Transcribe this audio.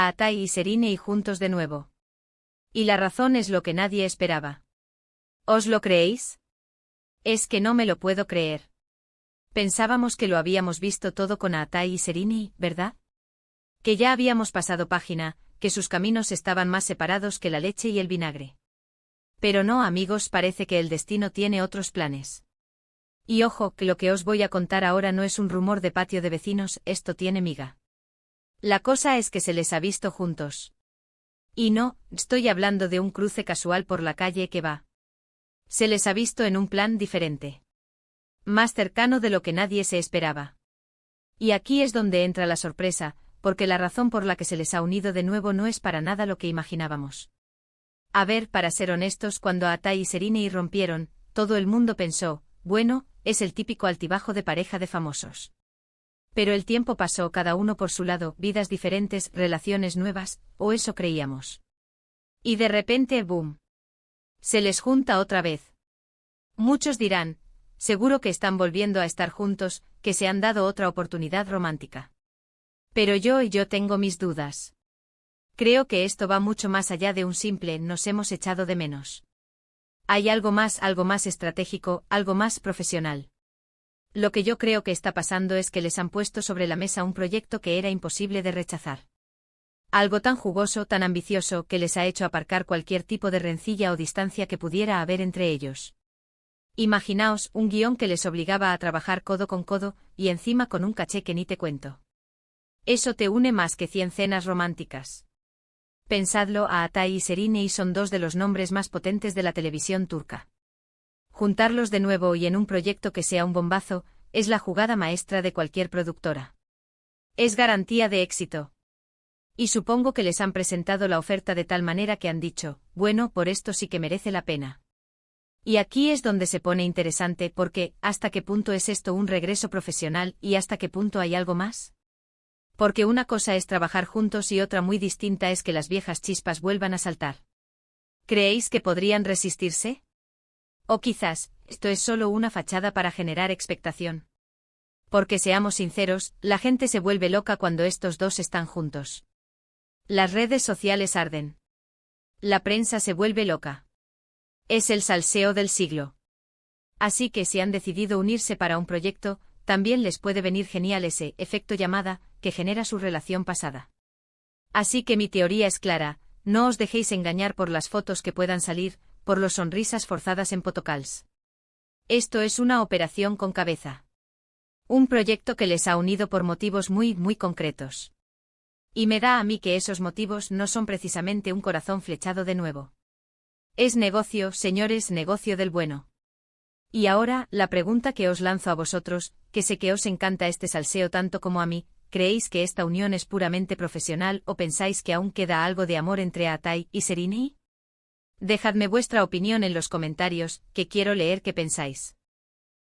a Atai y Serine y juntos de nuevo. Y la razón es lo que nadie esperaba. ¿Os lo creéis? Es que no me lo puedo creer. Pensábamos que lo habíamos visto todo con Atai y Serine, ¿verdad? Que ya habíamos pasado página, que sus caminos estaban más separados que la leche y el vinagre. Pero no, amigos, parece que el destino tiene otros planes. Y ojo, que lo que os voy a contar ahora no es un rumor de patio de vecinos, esto tiene miga. La cosa es que se les ha visto juntos. Y no, estoy hablando de un cruce casual por la calle que va. Se les ha visto en un plan diferente. Más cercano de lo que nadie se esperaba. Y aquí es donde entra la sorpresa, porque la razón por la que se les ha unido de nuevo no es para nada lo que imaginábamos. A ver, para ser honestos, cuando Atai y Serine rompieron, todo el mundo pensó, bueno, es el típico altibajo de pareja de famosos. Pero el tiempo pasó, cada uno por su lado, vidas diferentes, relaciones nuevas, o eso creíamos. Y de repente, ¡boom! Se les junta otra vez. Muchos dirán, seguro que están volviendo a estar juntos, que se han dado otra oportunidad romántica. Pero yo tengo mis dudas. Creo que esto va mucho más allá de un simple nos hemos echado de menos. Hay algo más estratégico, algo más profesional. Lo que yo creo que está pasando es que les han puesto sobre la mesa un proyecto que era imposible de rechazar. Algo tan jugoso, tan ambicioso, que les ha hecho aparcar cualquier tipo de rencilla o distancia que pudiera haber entre ellos. Imaginaos un guión que les obligaba a trabajar codo con codo, y encima con un caché que ni te cuento. Eso te une más que 100 cenas románticas. Pensadlo, a Atai y Serine son dos de los nombres más potentes de la televisión turca. Juntarlos de nuevo y en un proyecto que sea un bombazo, es la jugada maestra de cualquier productora. Es garantía de éxito. Y supongo que les han presentado la oferta de tal manera que han dicho, bueno, por esto sí que merece la pena. Y aquí es donde se pone interesante porque, ¿hasta qué punto es esto un regreso profesional y hasta qué punto hay algo más? Porque una cosa es trabajar juntos y otra muy distinta es que las viejas chispas vuelvan a saltar. ¿Creéis que podrían resistirse? O quizás, esto es solo una fachada para generar expectación. Porque seamos sinceros, la gente se vuelve loca cuando estos dos están juntos. Las redes sociales arden. La prensa se vuelve loca. Es el salseo del siglo. Así que si han decidido unirse para un proyecto, también les puede venir genial ese efecto llamada que genera su relación pasada. Así que mi teoría es clara, no os dejéis engañar por las fotos que puedan salir, por las sonrisas forzadas en photocalls. Esto es una operación con cabeza. Un proyecto que les ha unido por motivos muy concretos. Y me da a mí que esos motivos no son precisamente un corazón flechado de nuevo. Es negocio, señores, negocio del bueno. Y ahora, la pregunta que os lanzo a vosotros, que sé que os encanta este salseo tanto como a mí, ¿creéis que esta unión es puramente profesional o pensáis que aún queda algo de amor entre Atai y Serine? Dejadme vuestra opinión en los comentarios, que quiero leer qué pensáis.